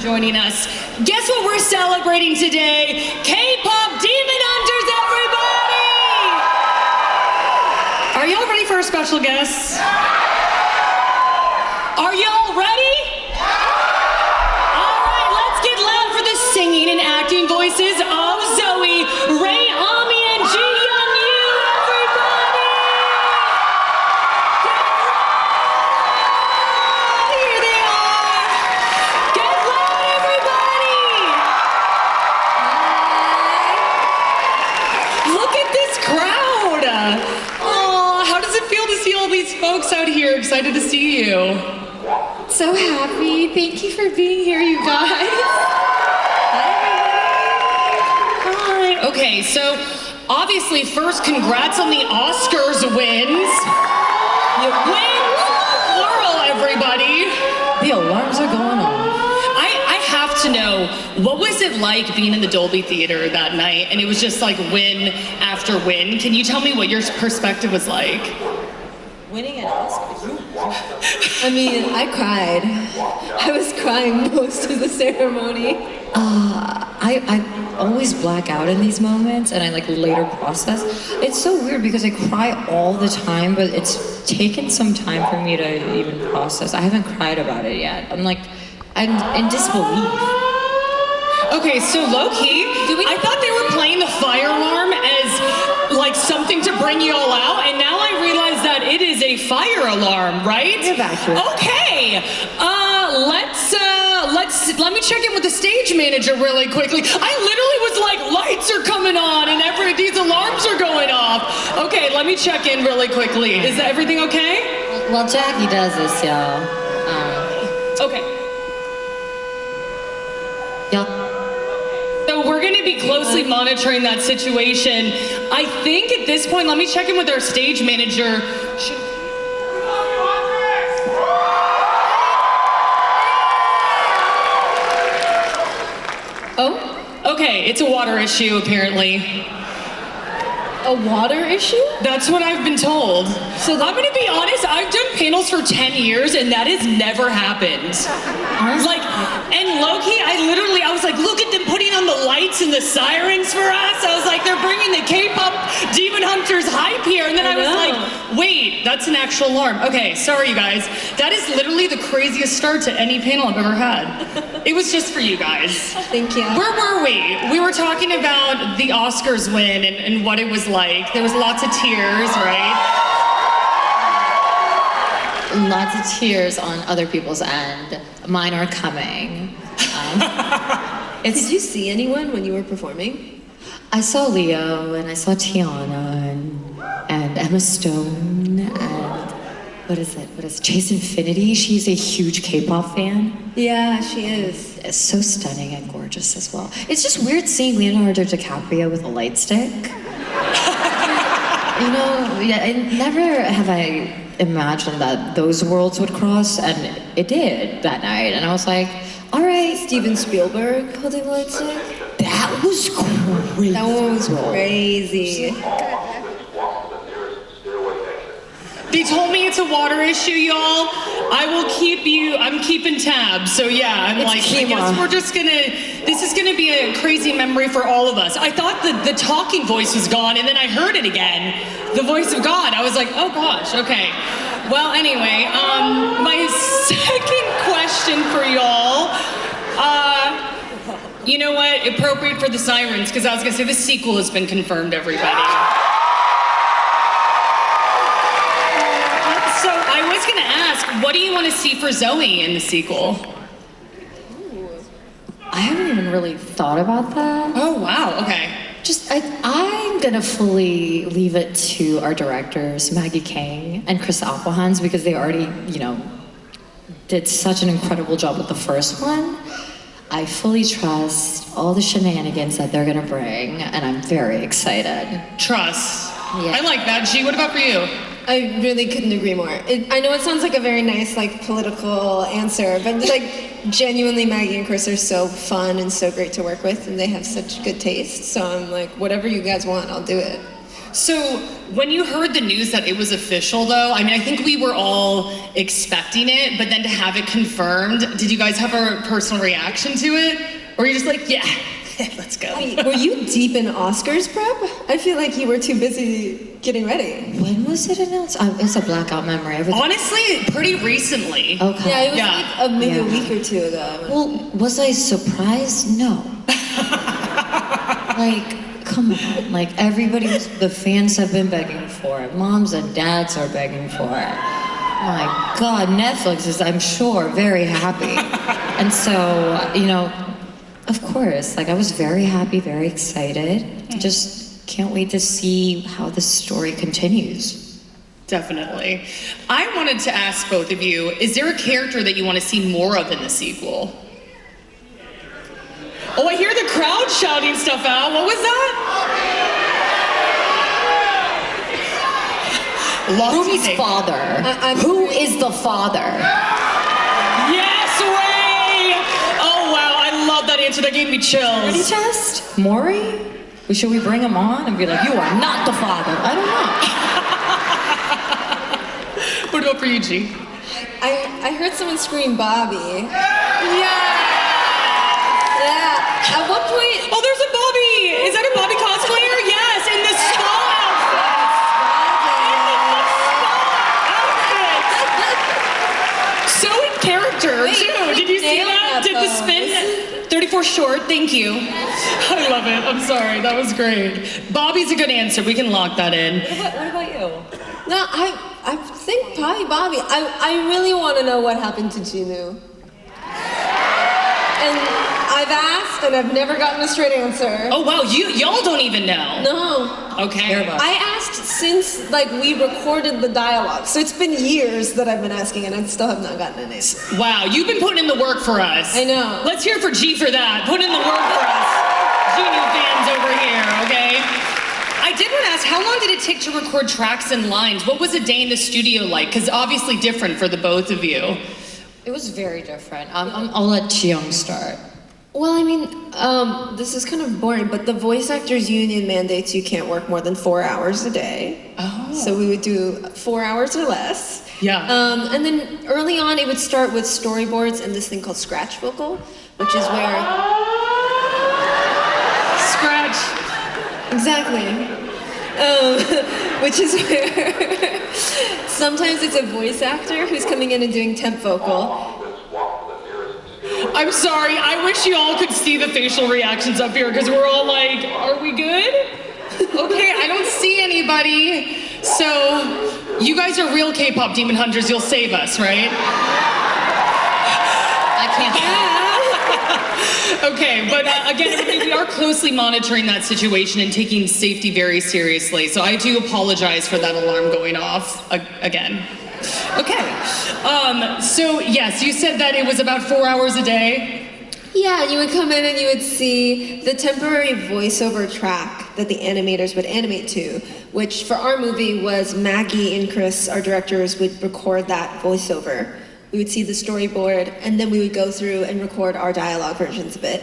joining us. Guess what we're celebrating today? K-pop Demon Hunters, everybody! Are y'all ready for a special guest? Are y'all ready? All right, let's get loud for the singing and acting voices of Zoe, Rei Ami, and Ji-Young Yoo, everybody! Here they are! Get loud, everybody! Look at this crowd! Oh, how does it feel to see all these folks out here excited to see you? So happy. Thank you for being here, you guys. Hi. Okay, so obviously first, congrats on the Oscars wins. Wins, plural, everybody. The alarms are going off. I have to know, what was it like being in the Dolby Theater that night? And it was just like win after win. Can you tell me what your perspective was like? Winning an Oscar. I mean, I cried. I was crying most of the ceremony. I always black out in these moments and I like later process. It's so weird because I cry all the time, but it's taken some time for me to even process. I haven't cried about it yet. I'm in disbelief. Okay, so low-key, I thought they were playing the fire alarm as like something to bring you all out, and now I realize that it is a fire alarm, right? Okay, let me check in with the stage manager really quickly. I literally was like, lights are coming on and these alarms are going off. Okay, let me check in really quickly. Is everything okay? Well, Jackie does this, y'all. Okay. Y'all. So we're going to be closely monitoring that situation. I think at this point, let me check in with our stage manager. Oh, okay, it's a water issue apparently. A water issue? That's what I've been told. So I'm gonna be honest, I've done panels for 10 years and that has never happened. Like, and low-key, I was like, look at them putting on the lights and the sirens for us. I was like, they're bringing the K-pop Demon Hunters hype here. And then I was like, wait, that's an actual alarm. Okay, sorry you guys. That is literally the craziest start to any panel I've ever had. It was just for you guys. Thank you. Where were we? We were talking about the Oscars win and what it was like. There was lots of tears, right? Lots of tears on other people's end. Mine are coming. Did you see anyone when you were performing? I saw Leo and I saw Tiana and Emma Stone and what is it? Chase Infinity. She's a huge K-pop fan. Yeah, she is. It's so stunning and gorgeous as well. It's just weird seeing Leonardo DiCaprio with a light stick. You know, never have I imagined that those worlds would cross, and it did that night. And I was like, all right. Steven Spielberg holding a light stick? That was crazy. That one was crazy. They told me it's a water issue, y'all. I'm keeping tabs. So yeah, I guess we're just this is gonna be a crazy memory for all of us. I thought the talking voice was gone and then I heard it again. The voice of God. I was like, oh gosh, okay. Well, anyway, my second question for y'all, you know what, appropriate for the sirens, because I was gonna say the sequel has been confirmed, everybody. So I was gonna ask, what do you want to see for Zoe in the sequel? I haven't even really thought about that. Oh wow, okay. I'm gonna fully leave it to our directors, Maggie Kang and Chris Applehans, because they already, did such an incredible job with the first one. I fully trust all the shenanigans that they're gonna bring, and I'm very excited. Trust. Yeah. I like that. G, what about for you? I really couldn't agree more. I know it sounds like a very nice, political answer, but genuinely, Maggie and Chris are so fun and so great to work with, and they have such good taste. So I'm like, whatever you guys want, I'll do it. So when you heard the news that it was official though, I mean, I think we were all expecting it, but then to have it confirmed, did you guys have a personal reaction to it? Or were you just like, yeah, let's go? Were you deep in Oscars prep? I feel like you were too busy getting ready. When was it announced? It's a blackout memory. Honestly, pretty recently. Okay. Yeah, it was Yeah. like maybe a Yeah. week or two ago. Well, was I surprised? No. Like, come on. Like, the fans have been begging for it. Moms and dads are begging for it. My God, Netflix is, I'm sure, very happy. And so, of course, like, I was very happy, very excited. Just can't wait to see how the story continues. Definitely. I wanted to ask both of you, is there a character that you want to see more of in the sequel? Oh, I hear the crowd shouting stuff out. What was that? Ruby's father. Who is the father? Yes, Ray! Oh, wow, I love that answer. That gave me chills. Ready test? Maury? Should we bring him on and be like, you are not the father? I don't know. What about for you, G? I heard someone scream Bobby. Yeah. At what point? Oh, there's a Bobby! Is that a Bobby cosplayer? Yes, in the spa outfit! So in character, Wait, too. you Did you see nailed that? that Did the pose. spin? 34 short, thank you. I love it. I'm sorry, that was great. Bobby's a good answer. We can lock that in. What about you? No, I think probably Bobby. I really want to know what happened to Jinu. And I've asked and I've never gotten a straight answer. Oh, wow, y'all don't even know. No. Okay. I asked since we recorded the dialogue. So it's been years that I've been asking and I still have not gotten an answer. Wow, you've been putting in the work for us. I know. Let's hear for G for that. Put in the work for us. Junior fans over here, okay? I did want to ask, how long did it take to record tracks and lines? What was a day in the studio like? Because obviously different for the both of you. It was very different. I'll let Ji-Young start. Well, I mean, this is kind of boring, but the voice actors union mandates you can't work more than 4 hours a day. Oh. So we would do 4 hours or less. Yeah. And then early on, it would start with storyboards and this thing called scratch vocal, which is where... Scratch. Exactly. Which is where sometimes it's a voice actor who's coming in and doing temp vocal. I'm sorry, I wish you all could see the facial reactions up here because we're all like, are we good? Okay, I don't see anybody. So, you guys are real K-pop demon hunters, you'll save us, right? I can't. Okay, but again, everybody, we are closely monitoring that situation and taking safety very seriously. So I do apologize for that alarm going off again. Okay, so yes, you said that it was about 4 hours a day. Yeah, you would come in and you would see the temporary voiceover track that the animators would animate to, which for our movie was Maggie and Chris, our directors, would record that voiceover. We would see the storyboard, and then we would go through and record our dialogue versions of it.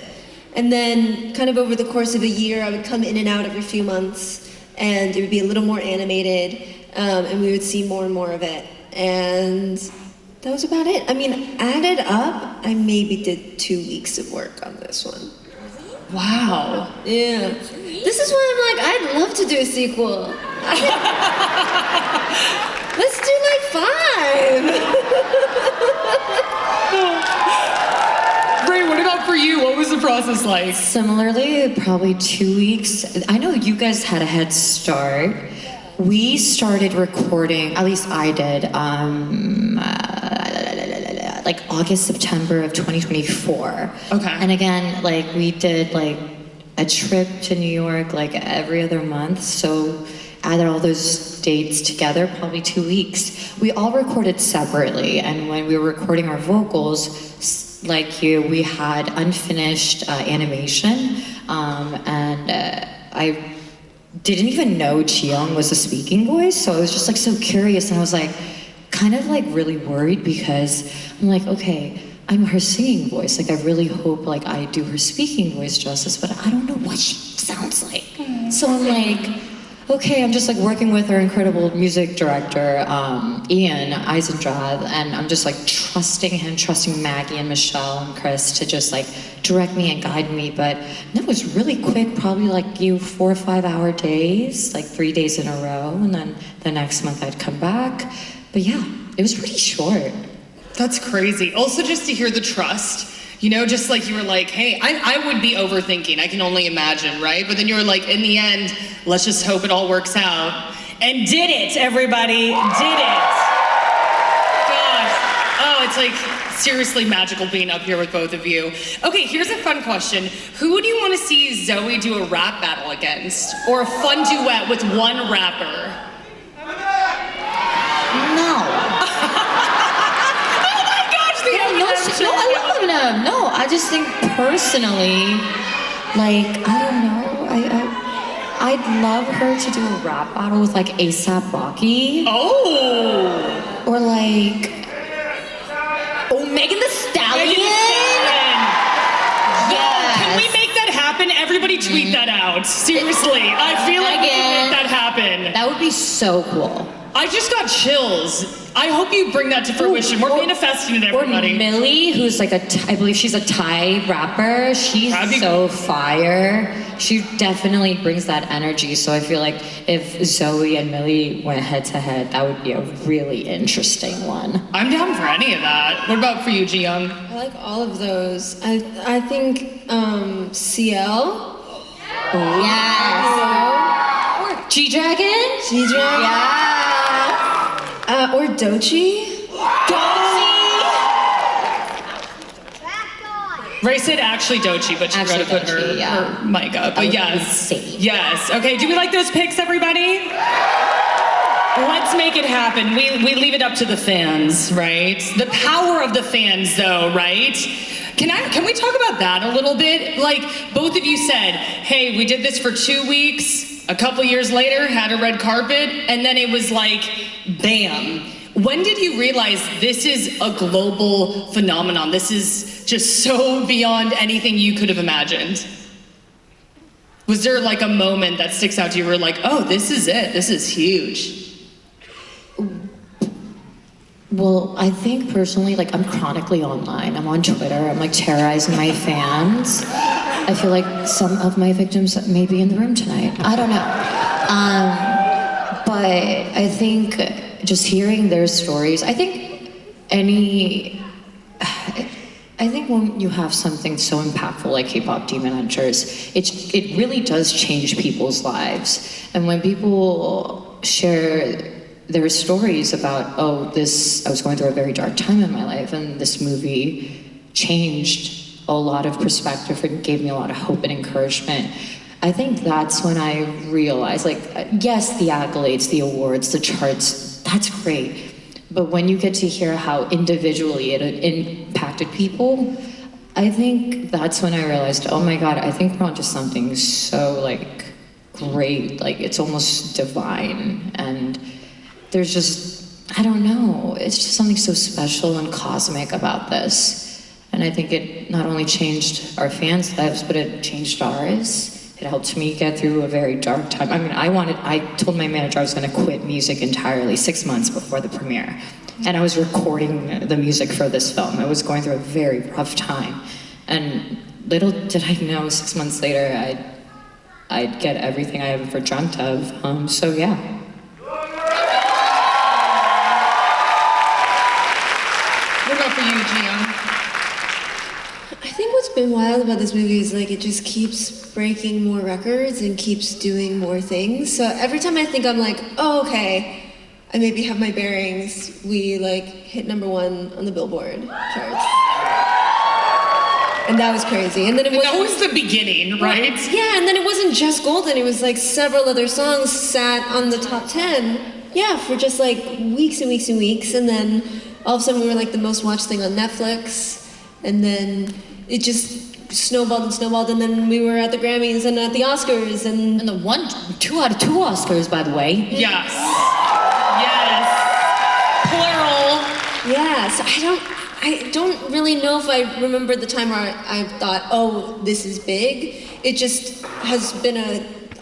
And then, kind of over the course of a year, I would come in and out every few months, and it would be a little more animated, and we would see more and more of it. And that was about it. I mean, added up, I maybe did 2 weeks of work on this one. Wow. Yeah. This is why I'm like, I'd love to do a sequel. Let's do 5. Ray, what about for you? What was the process like? Similarly, probably 2 weeks. I know you guys had a head start. We started recording, at least I did, like August, September of 2024. Okay. And again, we did a trip to New York every other month. So added all those dates together, probably 2 weeks. We all recorded separately, and when we were recording our vocals, like you, we had unfinished animation, and I didn't even know Ji-Young was a speaking voice, so I was just so curious, and I was kind of really worried because I'm okay, I'm her singing voice. I really hope I do her speaking voice justice, but I don't know what she sounds like. So I'm okay, I'm just like working with our incredible music director, Ian Eisendrath, and I'm just like trusting him, trusting Maggie and Michelle and Chris to just like direct me and guide me. But that was really quick, probably like 4 or 5 hour days, like 3 days in a row, and then the next month I'd come back. But yeah, it was pretty short. That's crazy. Also, just to hear the trust, you know, just like you were like, hey, I would be overthinking. I can only imagine, right? But then you were like, in the end, let's just hope it all works out. And did it, everybody. Did it. Gosh. Oh, it's like seriously magical being up here with both of you. Okay, here's a fun question. Who would you want to see Zoe do a rap battle against? Or a fun duet with one rapper? No. No, I love Eminem. No, I just think personally, like, I don't know, I'd love her to do a rap battle with like A$AP Rocky. Oh! Or like, Megan Thee Stallion. Yes. Can we make that happen? Everybody tweet that out. Seriously, I feel like we can make that happen. That would be so cool. I just got chills. I hope you bring that to fruition. We're manifesting it, everybody. Or Millie, who's like I believe she's a Thai rapper. She's so fire. She definitely brings that energy. So I feel like if Zoe and Millie went head to head, that would be a really interesting one. I'm down for any of that. What about for you, Ji-Young? I like all of those. I think CL. Yes. G-Dragon? G-Dragon. Yeah. Or Doechii. Ray said actually Doechii, but she tried to put her mic up. But yes. Yes. Okay, do we like those picks, everybody? Let's make it happen. We leave it up to the fans, right? The power of the fans, though, right? Can we talk about that a little bit? Like, both of you said, hey, we did this for 2 weeks. A couple years later, had a red carpet, and then it was like, bam. When did you realize this is a global phenomenon? This is just so beyond anything you could have imagined. Was there like a moment that sticks out to you where you're like, oh, this is it, this is huge? Well, I think personally, like I'm chronically online. I'm on Twitter, I'm like terrorizing my fans. I feel like some of my victims may be in the room tonight. I don't know. But I think just hearing their stories, I think when you have something so impactful like K-pop Demon Hunters, it really does change people's lives. And when people share their stories about, I was going through a very dark time in my life, and this movie changed a lot of perspective and gave me a lot of hope and encouragement. I think that's when I realized, like, yes, the accolades, the awards, the charts, that's great. But when you get to hear how individually it impacted people, I think that's when I realized, oh my God, I think we're onto something so like great, like it's almost divine. And there's just, I don't know, it's just something so special and cosmic about this. And I think it not only changed our fans' lives, but it changed ours. It helped me get through a very dark time. I mean, I told my manager I was gonna quit music entirely 6 months before the premiere. And I was recording the music for this film. I was going through a very rough time. And little did I know, 6 months later, I'd get everything I ever dreamt of. So yeah. What about for you, Ji-Young? I think what's been wild about this movie is like it just keeps breaking more records and keeps doing more things. So every time I think I'm like, oh, okay, I maybe have my bearings, we like hit #1 on the Billboard charts. And that was crazy. And then that was the beginning, right? Yeah, and then it wasn't just Golden, it was like several other songs sat on the top 10. Yeah, for just like weeks and weeks and weeks. And then all of a sudden we were like the most watched thing on Netflix. And then it just snowballed and snowballed, and then we were at the Grammys and at the Oscars, and the 2 out of 2 Oscars, by the way. Yes. Yes. Plural. Yeah, so I don't really know if I remember the time where I thought, oh, this is big. It just has been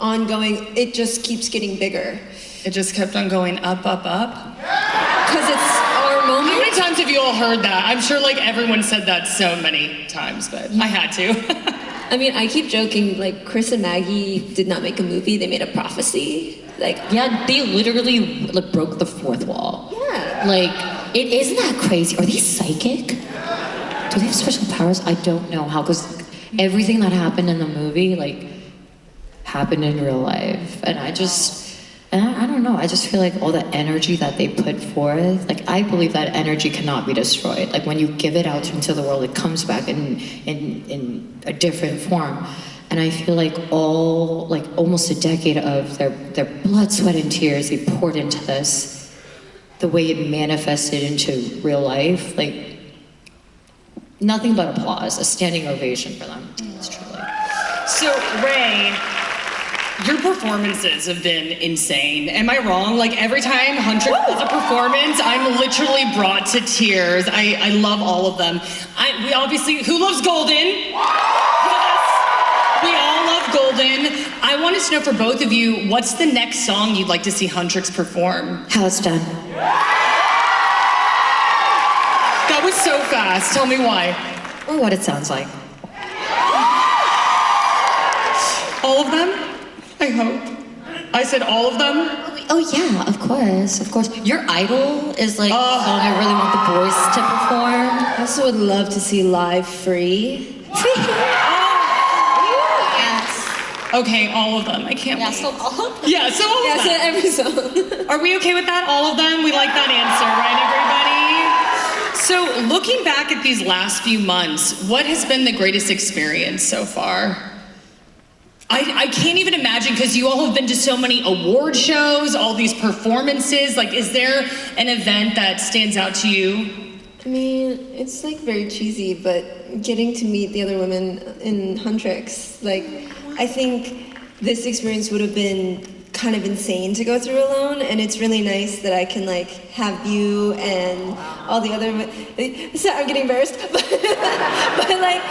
ongoing, it just keeps getting bigger. It just kept on going up, up, up. Because it's our moment. How many times have you all heard that? I'm sure like everyone said that so many times, but I had to. I mean, I keep joking, like Chris and Maggie did not make a movie, they made a prophecy. Like, Yeah, they literally like broke the fourth wall. yeah. Like, it isn't that crazy. Are they psychic? Do they have special powers? I don't know how, because everything that happened in the movie, like, happened in real life. And I don't know, I just feel like all the energy that they put forth, like, I believe that energy cannot be destroyed. Like, when you give it out into the world, it comes back in a different form. And I feel like almost a decade of their blood, sweat, and tears they poured into this, the way it manifested into real life, like, nothing but applause, a standing ovation for them. It's truly. So, Ray, your performances have been insane. Am I wrong? Like every time Hunter does a performance, I'm literally brought to tears. I love all of them. We obviously, who loves Golden? Yes. We all love Golden. I wanted to know for both of you, what's the next song you'd like to see Huntrix perform? How it's done. That was so fast. Tell me why. Or what it sounds like. All of them? I hope. I said all of them? Oh yeah, of course. Your Idol is like a song I really want the boys to perform. I also would love to see Live Free. Okay, all of them. I can't wait. So all of them. Yeah, so all of Yeah, so them. every song. Are we okay with that? All of them? We like that answer, right, everybody? So, looking back at these last few months, what has been the greatest experience so far? I can't even imagine, because you all have been to so many award shows, all these performances. Like, is there an event that stands out to you? I mean, it's like very cheesy, but getting to meet the other women in Huntrix, like, I think this experience would have been kind of insane to go through alone, and it's really nice that I can like have you and all the other. So I'm getting embarrassed, but like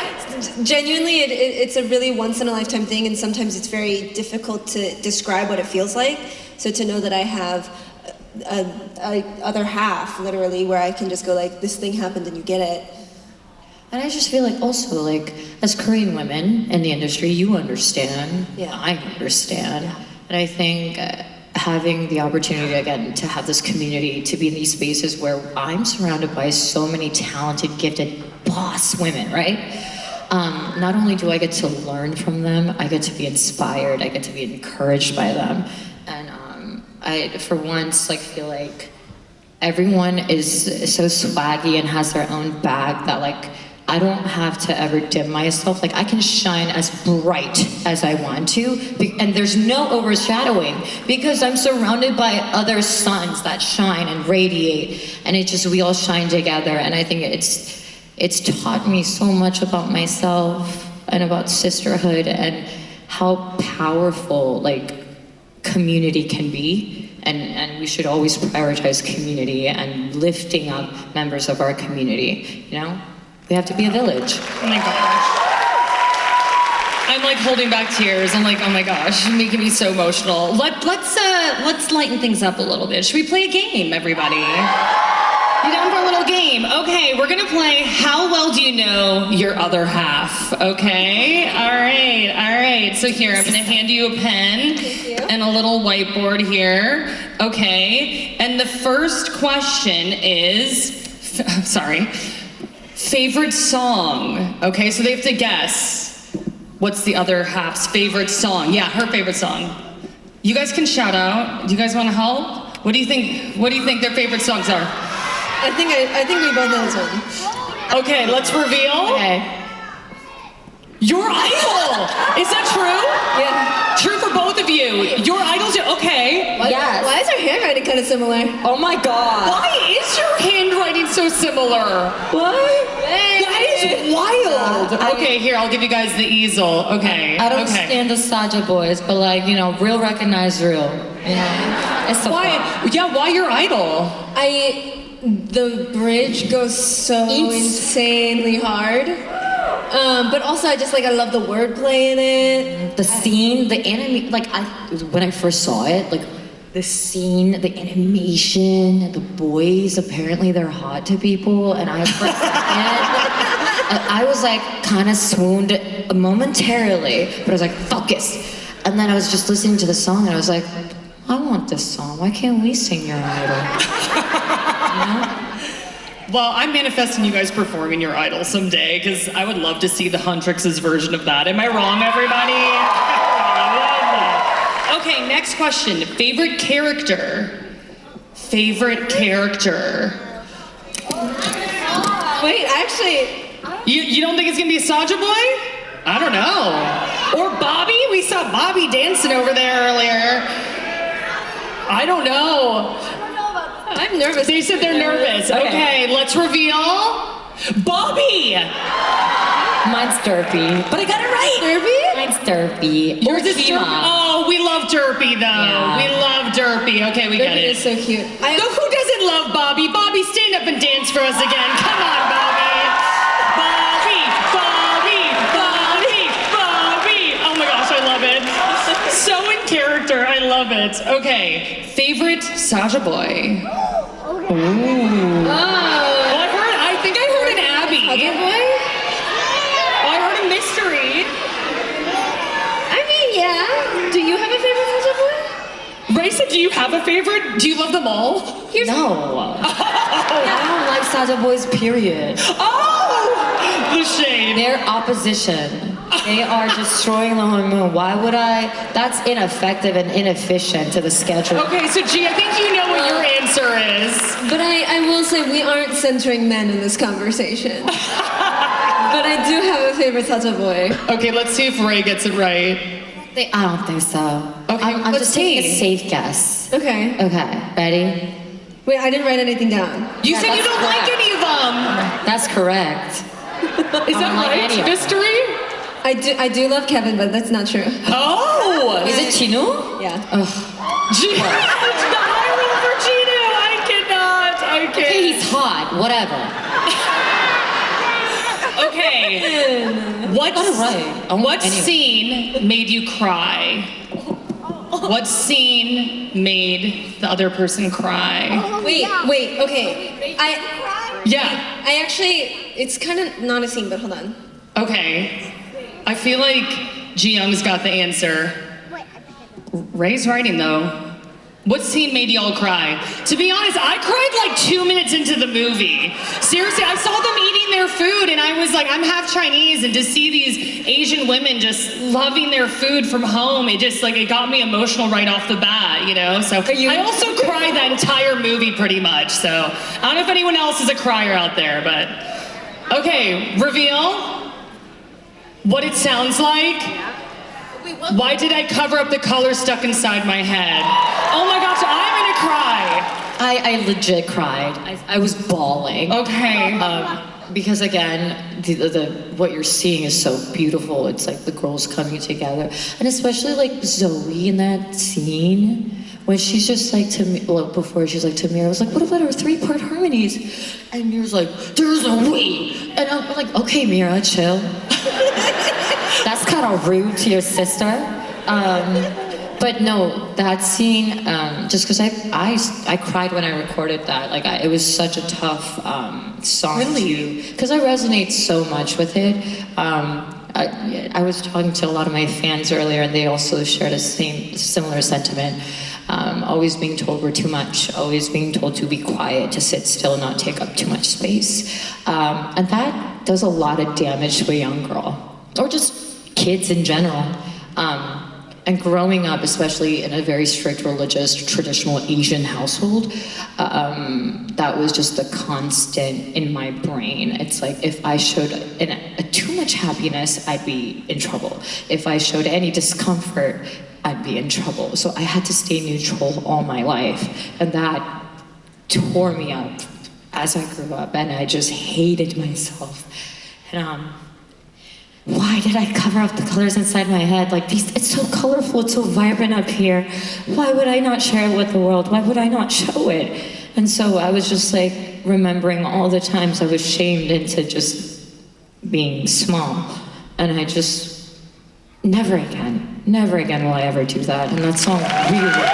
genuinely, it's a really once in a lifetime thing, and sometimes it's very difficult to describe what it feels like. So to know that I have a other half, literally, where I can just go like, this thing happened and you get it. And I just feel like also like as Korean women in the industry, you understand. Yeah. I understand. Yeah. And I think having the opportunity again to have this community, to be in these spaces where I'm surrounded by so many talented, gifted boss women, right? Not only do I get to learn from them, I get to be inspired, I get to be encouraged by them. And I, for once, like feel like everyone is so swaggy and has their own bag that like, I don't have to ever dim myself. Like I can shine as bright as I want to, and there's no overshadowing because I'm surrounded by other suns that shine and radiate, and it just, we all shine together. And I think it's taught me so much about myself and about sisterhood and how powerful like community can be. And we should always prioritize community and lifting up members of our community, you know? We have to be a village. Oh my gosh. I'm like holding back tears. I'm like, oh my gosh, you're making me so emotional. Let's lighten things up a little bit. Should we play a game, everybody? You down for a little game? Okay, we're gonna play How Well Do You Know Your Other Half? Okay? All right. So here, I'm gonna hand you a pen and a little whiteboard here. Okay, and the first question is, sorry, favorite song. Okay, so they have to guess what's the other half's favorite song. Yeah, her favorite song. You guys can shout out. Do you guys want to help? What do you think their favorite songs are? I think we both know this one. Okay, let's reveal. Okay. Your Idol! Is that true? Yeah. True for both of you. Your Idol's okay. Yes. Why is our handwriting kind of similar? Oh my God. Why is your handwriting so similar? What? That is wild. Okay, here, I'll give you guys the easel. Okay. I don't stand the Saja boys, but like, you know, real recognize real. You know? It's so fun. Why your Idol? The bridge goes so insanely hard. But also, I love the wordplay in it. The scene, the anime, when I first saw it, the scene, the animation, the boys, apparently they're hot to people, and I was kind of swooned momentarily, but I was focus. And then I was just listening to the song, and I was like, I want this song. Why can't we sing Your Idol? You know? Well, I'm manifesting you guys performing Your Idol someday, because I would love to see the Huntrix's version of that. Am I wrong, everybody? I love that. Okay, next question. Favorite character? Favorite character? Wait, actually... You don't think it's gonna be Saja Boy? I don't know. Or Bobby? We saw Bobby dancing over there earlier. I don't know. I'm nervous. They said they're nervous. Okay, let's reveal Bobby. Mine's Derpy, but I got it right. Derpy? Mine's Derpy. Yours is Derpy. Oh, we love Derpy though. Yeah. We love Derpy. Okay, we get Derpy it. is so cute. Who doesn't love Bobby? Bobby, stand up and dance for us again. Come on, Bobby. Bobby, Bobby, Bobby, Bobby. Oh my gosh, I love it. So in character, I love it. Okay, favorite Saja Boy. Ooh. Oh. I think I heard an Abby. Saja Boy? Oh, I heard a mystery. I mean, yeah. Do you have a favorite Saja Boy? Ray said, do you have a favorite? Do you love them all? No. I don't like Saja Boys, period. Oh, the shade. They're opposition. They are destroying the hormone. Why would I? That's ineffective and inefficient to the schedule. Okay, so G, I think you know what your answer is. But I will say we aren't centering men in this conversation. But I do have a favorite Saja Boy. Okay, let's see if Ray gets it right. I don't think so. Okay, I'm let's just taking see. a safe guess. Okay. Okay, ready? Wait, I didn't write anything down. You Yeah, said you that's don't like correct. any of them. That's correct. Is that don't like right? any of them. Mystery? I do love Kevin, but that's not true. Oh! Is it Chino? Yeah. G, the high roll for Gino. I cannot. I can't. Okay, he's hot. Whatever. Okay. What Got it right. I want What any- scene made you cry? What scene made the other person cry? Wait, okay. Yeah. I actually, it's kind of not a scene, but hold on. Okay. I feel like Ji-Young's got the answer. Ray's writing though. What scene made y'all cry? To be honest, I cried like 2 minutes into the movie. Seriously, I saw them eating their food and I was like, I'm half Chinese, and to see these Asian women just loving their food from home, it just it got me emotional right off the bat, you know? So I also cried that entire movie pretty much, so I don't know if anyone else is a crier out there, but. Okay, reveal what it sounds like. Why did I cover up the color stuck inside my head? Oh my gosh, I'm gonna cry. I legit cried. I was bawling. Okay. Because again, what you're seeing is so beautiful. It's like the girls coming together, and especially like Zoe in that scene when she's just like to me. Well, before she's like to Mira, I was like, "What about our 3-part harmonies?" And Mira's like, "There's a way," and I'm like, "Okay, Mira, chill." That's kind of rude to your sister. But no, that scene, just because I cried when I recorded that. It was such a tough song. Really? Because I resonate so much with it. I was talking to a lot of my fans earlier, and they also shared a similar sentiment. Always being told we're too much, always being told to be quiet, to sit still, not take up too much space. And that does a lot of damage to a young girl, or just kids in general. And growing up, especially in a very strict religious, traditional Asian household, that was just a constant in my brain. It's like if I showed too much happiness, I'd be in trouble. If I showed any discomfort, I'd be in trouble. So I had to stay neutral all my life. And that tore me up as I grew up, and I just hated myself. And why did I cover up the colors inside my head? It's so colorful, it's so vibrant up here. Why would I not share it with the world? Why would I not show it? And so I was just remembering all the times I was shamed into just being small. And I just, never again will I ever do that. And that song really hurt.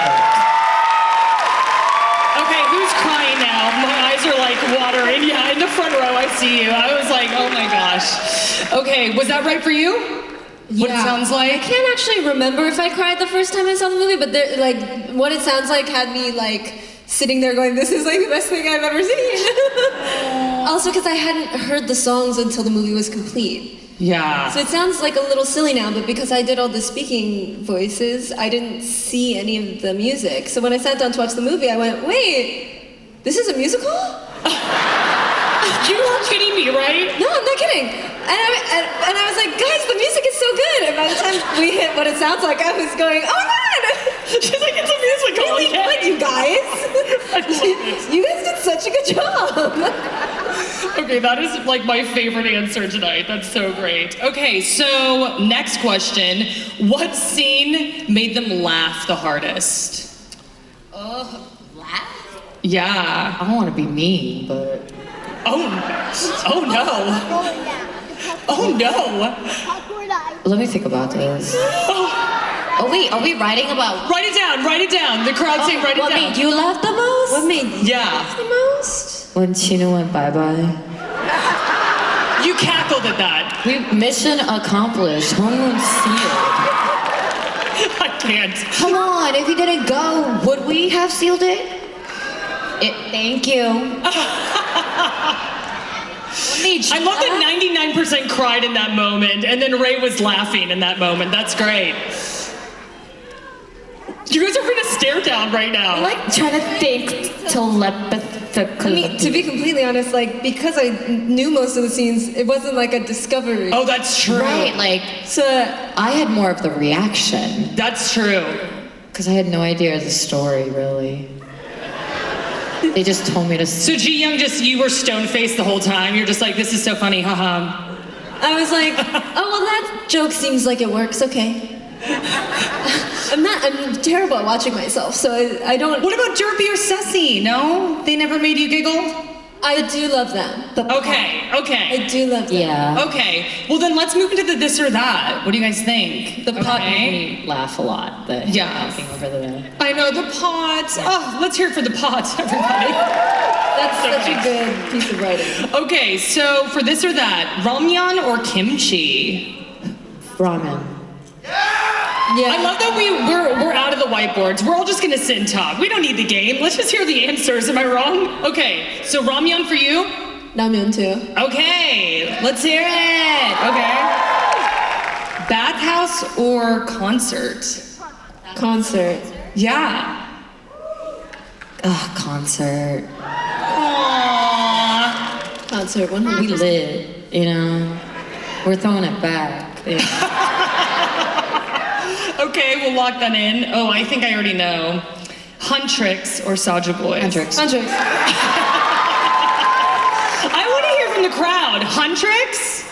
Okay, who's crying now? My eyes are like watering. Yeah, in the front row, I see you. I was like, oh my gosh. Okay, was that right for you? What it sounds like? I can't actually remember if I cried the first time I saw the movie, but like what it sounds like had me like sitting there going, this is like the best thing I've ever seen. Also because I hadn't heard the songs until the movie was complete. Yeah. So it sounds like a little silly now, but because I did all the speaking voices, I didn't see any of the music. So when I sat down to watch the movie, I went, wait, this is a musical? You are kidding me, right? No, I'm not kidding. And I was like, guys, the music is so good. And by the time we hit what it sounds like, I was going, oh my god! She's like, it's a musical. Really yeah. good, you guys. You guys did such a good job. Okay, that is like my favorite answer tonight. That's so great. Okay, so next question. What scene made them laugh the hardest? Laugh? Yeah. I don't want to be mean, but Oh no. Oh no. let me think about this. Oh wait, are we writing about Write it down, write it down. The crowd saying write it what down. made you laugh the most? What made you Yeah. laugh the most? When Chino went bye-bye. You cackled at that. We mission accomplished. Homeroom sealed. I can't. Come on, if he didn't go, would we have sealed it? Thank you. I love that 99% cried in that moment, and then Ray was laughing in that moment. That's great. You guys are going to stare down right now. I'm like trying to think telepathically. I mean, to be completely honest, like, because I knew most of the scenes, it wasn't like a discovery. Oh, that's true. Right, like, So, I had more of the reaction. That's true. Because I had no idea the story, really. They just told me to. So Ji-Young, you were stone-faced the whole time. You're just like, this is so funny, haha. I was like, oh, well, that joke seems like it works, okay. I'm terrible at watching myself, so I don't. What about Derpy or Sussy? No? They never made you giggle? I do love them. Okay. I do love them. Yeah. Okay. Well, then let's move into the this or that. What do you guys think? The pot Okay. made me laugh a lot. The Yeah. laughing over the. I know, the pots. Oh, let's hear it for the pots, everybody. That's such a good piece of writing. Okay, so for this or that, ramyeon or kimchi? Ramen. Yeah. I love that we're out of the whiteboards. We're all just gonna sit and talk. We don't need the game. Let's just hear the answers. Am I wrong? Okay, so ramyeon for you? Namyeon too. Okay, let's hear it. Okay. Bathhouse or concert? Concert. Yeah. Ugh, concert. Aww. Concert. We 100%. lit, you know. We're throwing it back. Okay, we'll lock that in. Oh, I think I already know. Huntrix or Soja Boys? Hendrix. Huntrix. I want to hear from the crowd. Huntrix?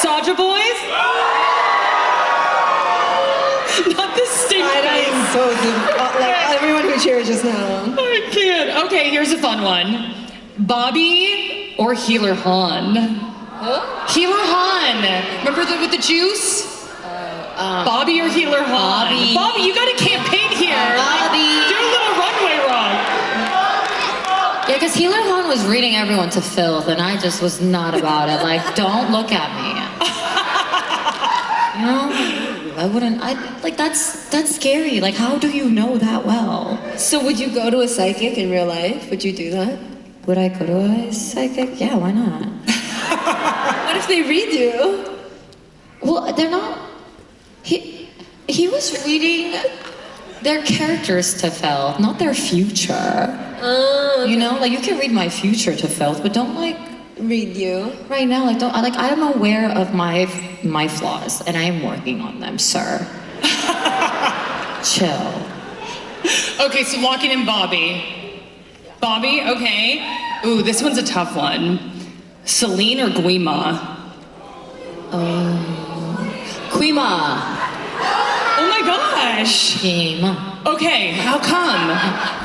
Soja Boys? Not the stink face. So like everyone who cheered just now. I can't. Okay, here's a fun one. Bobby or Healer Han? Healer Han. Remember with the juice? Bobby or Healer Han? Bobby. Bobby, you got a campaign here. Bobby. Do a little runway run. Yeah, because Healer Han was reading everyone to filth, and I just was not about it. Like, don't look at me. You know, I wouldn't. That's scary. Like, how do you know that well? So would you go to a psychic in real life? Would you do that? Would I go to a psychic? Yeah, why not? What if they read you? Well, they're not. He was reading their characters to filth, not their future. You know, like you can read my future to filth, but don't like Read you. right now. Like don't. I'm aware of my flaws, and I am working on them, sir. Chill. Okay, so locking in Bobby. Bobby, okay. Ooh, this one's a tough one. Celine or Guima? Quima. Oh my gosh. Quima. Okay, how come?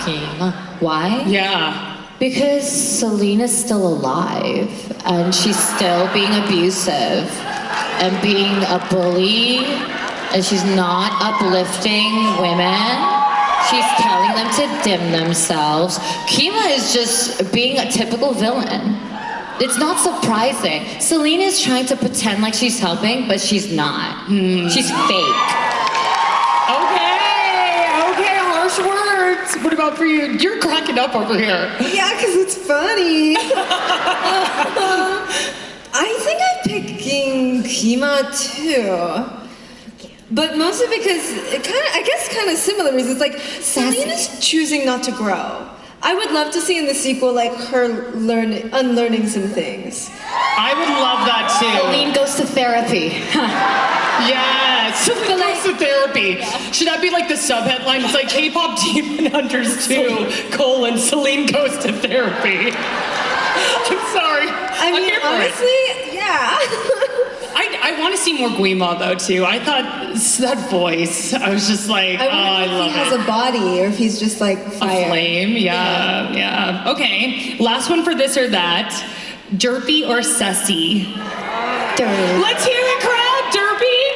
Quima. Why? Yeah. Because Selena's still alive and she's still being abusive and being a bully and she's not uplifting women. She's telling them to dim themselves. Kima is just being a typical villain. It's not surprising. Selena's trying to pretend like she's helping, but she's not. She's fake. Okay, harsh words. What about for you? You're cracking up over here. Yeah, because it's funny. I think I'm picking Kima too. But mostly because kind of similar reasons. Like, Selena's choosing not to grow. I would love to see in the sequel, like, her unlearning some things. I would love that too. Celine goes to therapy. Yes, Celine goes to therapy. Should that be like the subheadline? It's like K-pop Demon Hunters 2, Celine goes to therapy. I'm sorry. I mean, honestly, yeah. I want to see more Guima though too. I thought that voice. I was just like, I love if he has a body or if he's just like fire. A flame. Yeah. Okay. Last one for this or that. Derpy or sussy? Derp. Let's hear it, crowd. Derpy.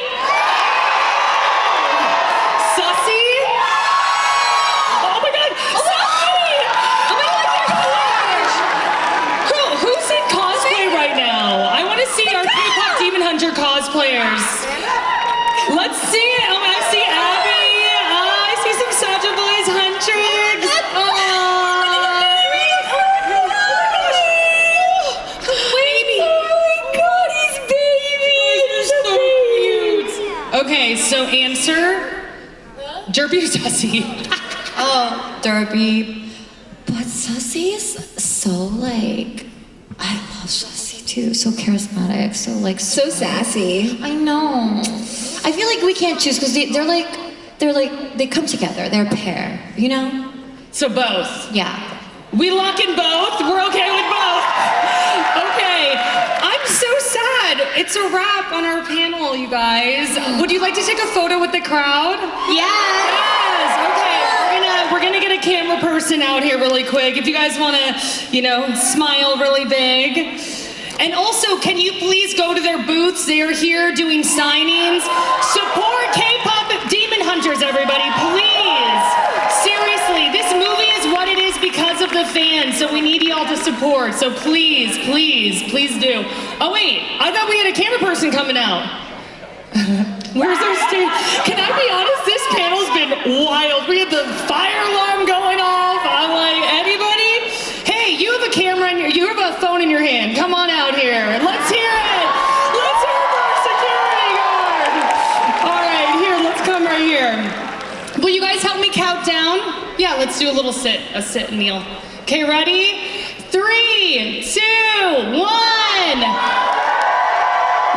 Sussy. Oh my God. Sussy. Oh my God. Who's in cosplay right now? I want to see our K-pop Demon Hunter cosplayers. Let's see it. Oh, I see Abby. I see some Saja Boys Huntrix. Oh my God, he's baby. You're so cute. Okay, so answer. Derpy or Sussy? Oh, Derpy. But Sussy is so like, I love Sussy too. So charismatic, so like So sassy. I know. I feel like we can't choose because they're like they come together. They're a pair, you know? So both. Yeah. We lock in both? We're okay with both? Okay. I'm so sad. It's a wrap on our panel, you guys. Would you like to take a photo with the crowd? Yes. Okay. We're gonna get a camera person out here really quick. If you guys wanna, smile really big. And also, can you please go to their booths? They are here doing signings. Support K-pop Demon Hunters, everybody, please. Seriously, this movie is what it is because of the fans, so we need y'all to support. So please do. Oh wait, I thought we had a camera person coming out. Where's our stage? Can I be honest? This panel's been wild. We had the fire alarm going off. I'm like, anybody? Hey, you have a camera you have a phone in your hand. Come on out here. Let's hear it. Let's hear it for our security guard. All right, here, let's come right here. Will you guys help me count down? Yeah, let's do a little sit and kneel. Okay, ready? 3, 2, 1.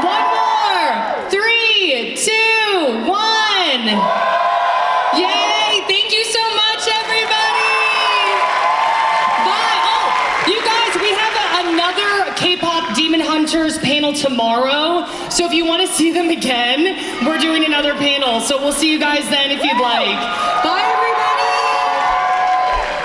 One more. 3, 2, 1. Yay! Thank you so much, everybody. Bye. Oh, you guys, we have another K-pop Demon Hunters panel tomorrow. So if you want to see them again, we're doing another panel. So we'll see you guys then if you'd like. Bye.